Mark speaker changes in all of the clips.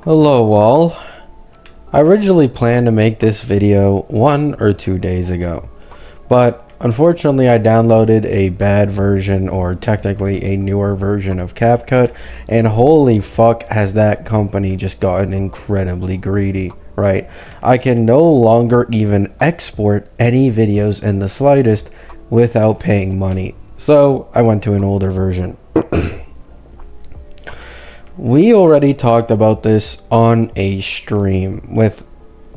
Speaker 1: Hello all. I originally planned to make this video 1 or 2 days ago, but unfortunately I downloaded a bad version, or technically a newer version of CapCut, and holy fuck has that company just gotten incredibly greedy, right? I can no longer even export any videos in the slightest without paying money, so I went to an older version. We already talked about this on a stream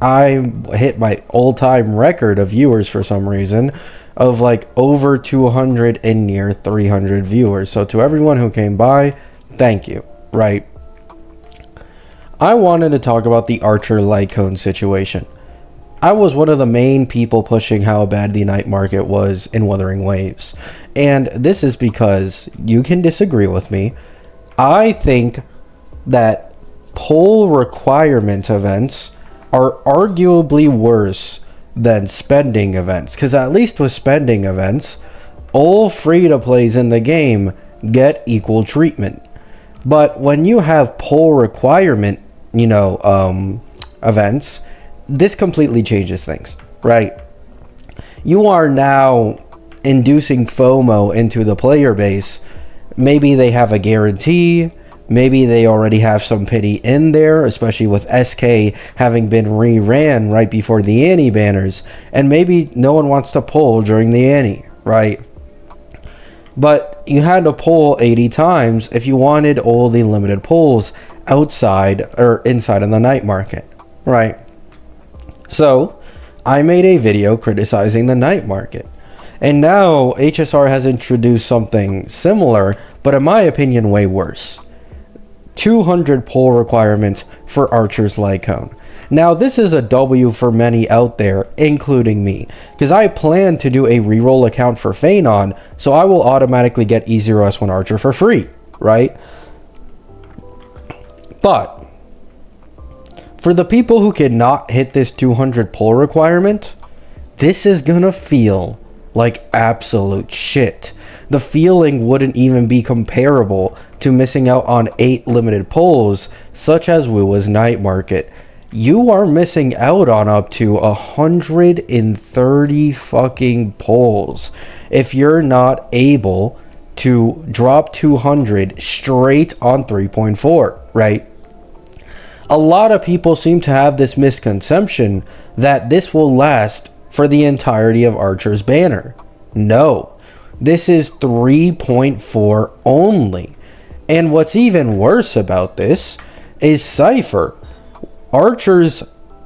Speaker 1: I hit my all-time record of viewers for some reason of like over 200 and near 300 viewers. So to everyone who came by, thank you, right? I wanted to talk about the Archer Lightcone situation. I was one of the main people pushing how bad the night market was in Wuthering Waves. And this is because you can disagree with me. I think that pull requirement events are arguably worse than spending events, because at least with spending events, all free-to-plays in the game get equal treatment. But when you have pull requirement, events, this completely changes things, right? You are now inducing FOMO into the player base. Maybe they have a guarantee. Maybe they already have some pity in there, especially with SK having been reran right before the Annie banners. And maybe no one wants to pull during the Annie, right? But you had to pull 80 times if you wanted all the limited pulls outside or inside of the night market, right? So I made a video criticizing the night market. And now HSR has introduced something similar, but in my opinion, way worse. 200 pull requirements for Archer's Lightcone. Now this is a W for many out there, including me, because I plan to do a reroll account for Phanon, so I will automatically get E0S1 Archer for free, right? But for the people who cannot hit this 200 pull requirement, this is gonna feel like absolute shit. The feeling wouldn't even be comparable to missing out on 8 limited pulls, such as Wua's night market. You are missing out on up to 130 fucking pulls if you're not able to drop 200 straight on 3.4, right? A lot of people seem to have this misconception that this will last for the entirety of Archer's banner. No. This is 3.4 only. And what's even worse about this is Cypher, Archer's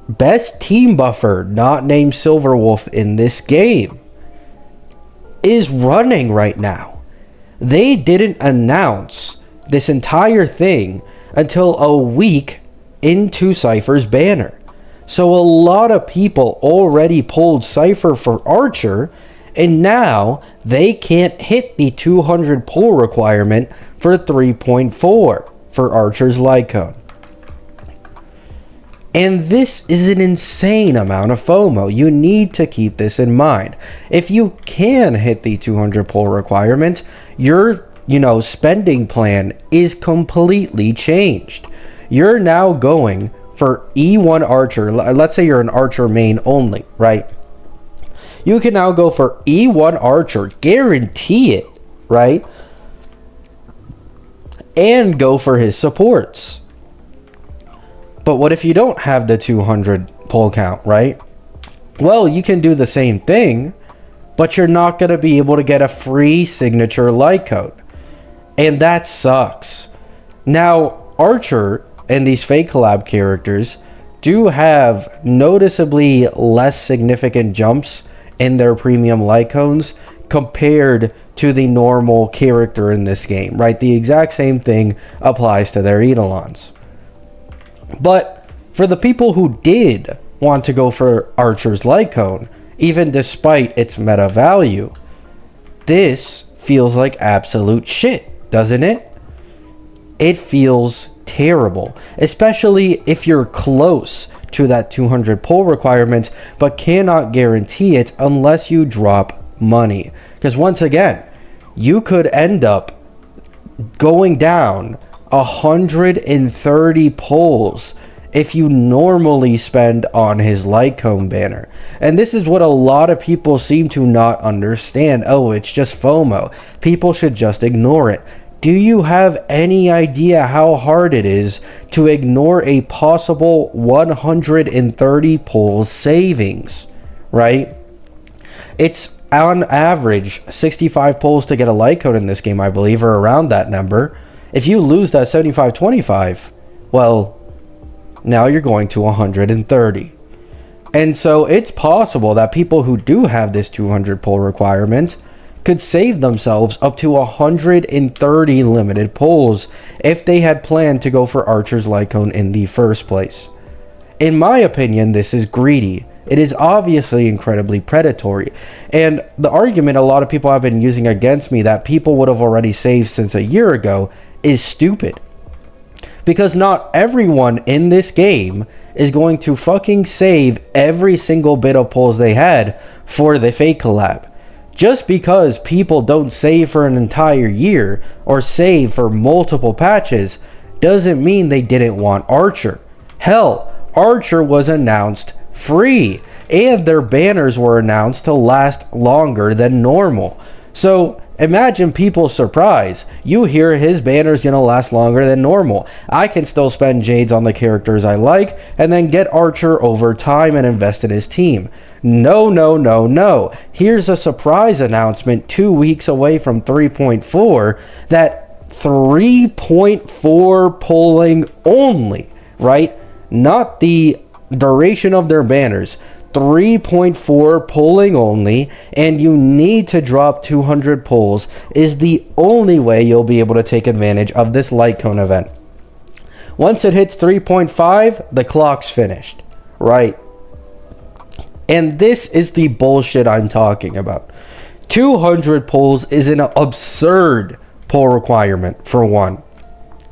Speaker 1: best team buffer, not named Silverwolf in this game, is running right now. They didn't announce this entire thing until a week into Cypher's banner. So a lot of people already pulled Cypher for Archer, and now they can't hit the 200 pull requirement for 3.4 for Archer's Lightcone. And this is an insane amount of FOMO. You need to keep this in mind. If you can hit the 200 pull requirement, your spending plan is completely changed. You're now going for E1 Archer. Let's say you're an Archer main only, right? You can now go for E1 Archer, guarantee it, right? And go for his supports. But what if you don't have the 200 pull count, right? Well, you can do the same thing, but you're not going to be able to get a free signature Lightcone. And that sucks. Now, Archer and these fake collab characters do have noticeably less significant jumps in their premium Lightcones compared to the normal character in this game, right? The exact same thing applies to their Eidolons. But for the people who did want to go for Archer's Lightcone, even despite its meta value, this feels like absolute shit, doesn't it? It feels terrible, especially if you're close to that 200 pull requirement but cannot guarantee it unless you drop money. Because once again, you could end up going down 130 pulls if you normally spend on his Lightcone banner. And this is what a lot of people seem to not understand. Oh, it's just FOMO. People should just ignore it. Do you have any idea how hard it is to ignore a possible 130 pulls savings, right? It's on average 65 pulls to get a Lightcone in this game, I believe, or around that number. If you lose that 75-25, well, now you're going to 130. And so it's possible that people who do have this 200 pull requirement could save themselves up to 130 limited pulls if they had planned to go for Archer's Lightcone in the first place. In my opinion, this is greedy. It is obviously incredibly predatory. And the argument a lot of people have been using against me that people would have already saved since a year ago is stupid. Because not everyone in this game is going to fucking save every single bit of pulls they had for the fake collab. Just because people don't save for an entire year or save for multiple patches doesn't mean they didn't want Archer. Hell, Archer was announced free and their banners were announced to last longer than normal. So imagine people's surprise. You hear his banner's gonna last longer than normal. I can still spend Jades on the characters I like and then get Archer over time and invest in his team. No, no, no, no. Here's a surprise announcement 2 weeks away from 3.4 that 3.4 pulling only, right? Not the duration of their banners. 3.4 pulling only, and you need to drop 200 pulls is the only way you'll be able to take advantage of this Lightcone event. Once it hits 3.5, the clock's finished, right? And this is the bullshit I'm talking about. 200 pulls is an absurd pull requirement, for one.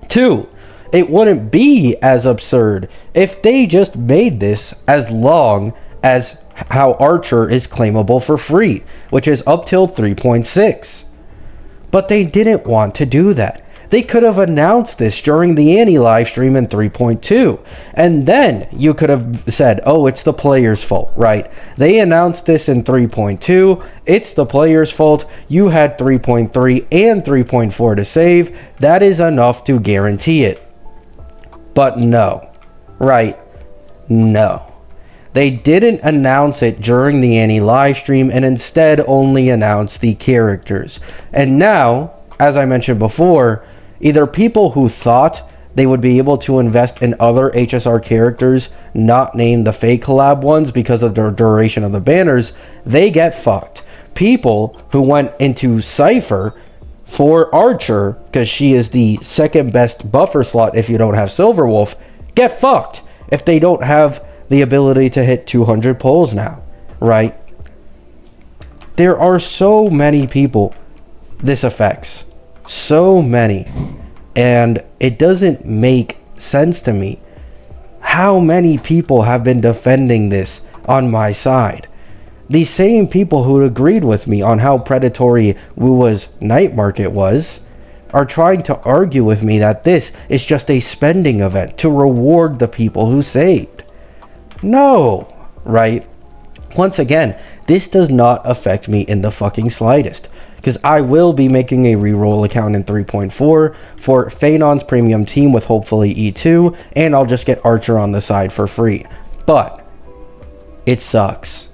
Speaker 1: Two, it wouldn't be as absurd if they just made this as long as how Archer is claimable for free, which is up till 3.6. But they didn't want to do that. They could have announced this during the Annie live stream in 3.2, and then you could have said, oh, it's the player's fault, right? They announced this in 3.2, it's the player's fault, you had 3.3 and 3.4 to save, that is enough to guarantee it. But no, right? No. They didn't announce it during the Annie live stream and instead only announced the characters. And now, as I mentioned before, either people who thought they would be able to invest in other HSR characters, not named the fake collab ones because of the duration of the banners, they get fucked. People who went into Cypher for Archer, because she is the second best buffer slot if you don't have Silverwolf, get fucked if they don't have the ability to hit 200 pulls now, right? There are so many people this affects. So many. And it doesn't make sense to me how many people have been defending this on my side. The same people who agreed with me on how predatory WUA's night market was are trying to argue with me that this is just a spending event to reward the people who saved. No, right? Once again, this does not affect me in the fucking slightest, because I will be making a reroll account in 3.4 for Phaedon's premium team with hopefully E2, and I'll just get Archer on the side for free. But it sucks.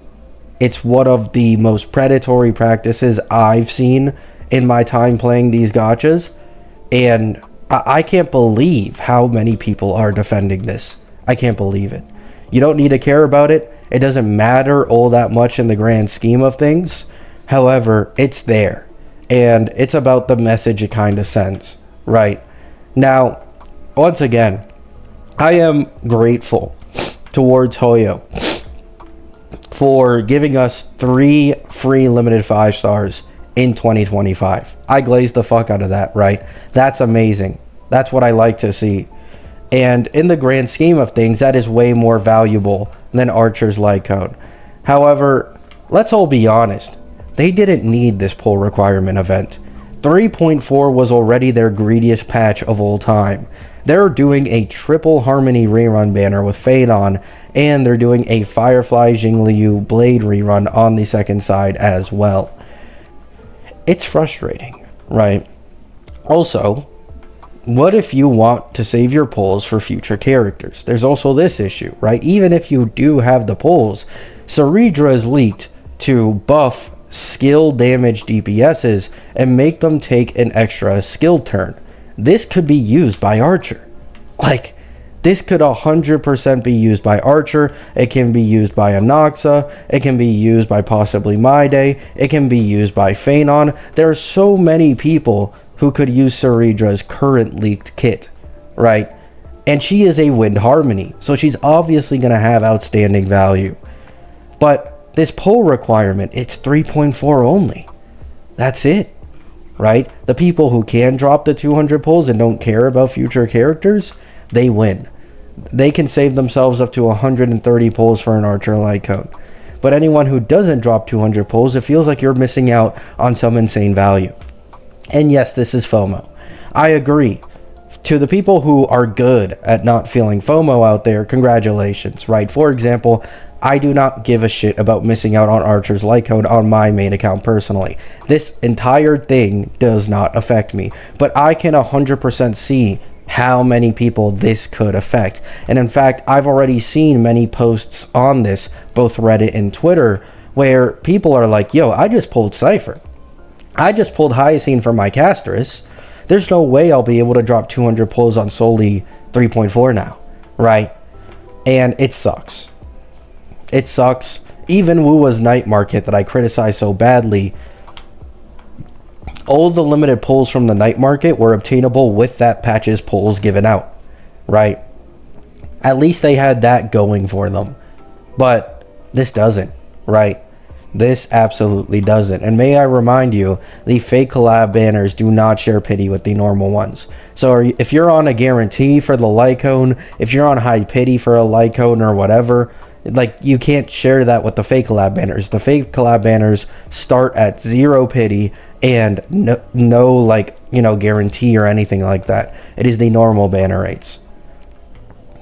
Speaker 1: It's one of the most predatory practices I've seen in my time playing these gachas, and I can't believe how many people are defending this. I can't believe it. You don't need to care about it. It doesn't matter all that much in the grand scheme of things. However, it's there. And it's about the message it kind of sends, right? Now, once again, I am grateful towards Hoyo for giving us 3 free limited 5 stars in 2025. I glazed the fuck out of that, right? That's amazing. That's what I like to see. And in the grand scheme of things, that is way more valuable than Archer's Lightcone. However, let's all be honest. They didn't need this pull requirement event. 3.4 was already their greediest patch of all time. They're doing a triple Harmony rerun banner with Phaedon, and they're doing a Firefly Jingliu Blade rerun on the second side as well. It's frustrating, right? Also, what if you want to save your pulls for future characters? There's also this issue, right? Even if you do have the pulls, Saridra is leaked to buff skill damage DPSs and make them take an extra skill turn. This could be used by Archer. Like, this could 100% be used by Archer. It can be used by Anoxa. It can be used by possibly Mayday. It can be used by Phaedon. There are so many people who could use Saridra's current leaked kit, right? And she is a Wind Harmony, so she's obviously going to have outstanding value. But this pull requirement, it's 3.4 only. That's it, right? The people who can drop the 200 pulls and don't care about future characters, they win. They can save themselves up to 130 pulls for an Archer Lightcone. But anyone who doesn't drop 200 pulls, it feels like you're missing out on some insane value. And yes, this is FOMO. I agree. To the people who are good at not feeling FOMO out there, congratulations, right? For example, I do not give a shit about missing out on Archer's Lightcone on my main account personally. This entire thing does not affect me, but I can 100% see how many people this could affect. And in fact, I've already seen many posts on this, both Reddit and Twitter, where people are like, yo, I just pulled Cypher. I just pulled Hyacine for my Castris. There's no way I'll be able to drop 200 pulls on solely 3.4 now, right? And it sucks. It sucks. Even Wua's night market that I criticized so badly, all the limited pulls from the night market were obtainable with that patch's pulls given out, right? At least they had that going for them. But this doesn't, right? This absolutely doesn't. And may I remind you, the fake collab banners do not share pity with the normal ones. So if you're on a guarantee for the Lightcone, if you're on high pity for a Lightcone or whatever, like, you can't share that with the fake collab banners. The fake collab banners start at 0 pity and no like, you know, guarantee or anything like that. It is the normal banner rates.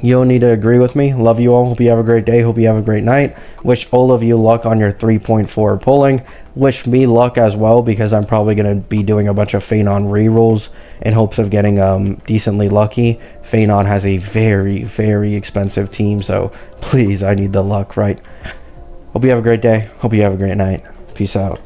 Speaker 1: You don't need to agree with me. Love you all. Hope you have a great day. Hope you have a great night. Wish all of you luck on your 3.4 pulling. Wish me luck as well, because I'm probably going to be doing a bunch of Phaedon rerolls in hopes of getting decently lucky. Phaedon has a very, very expensive team, so please, I need the luck, right? Hope you have a great day. Hope you have a great night. Peace out.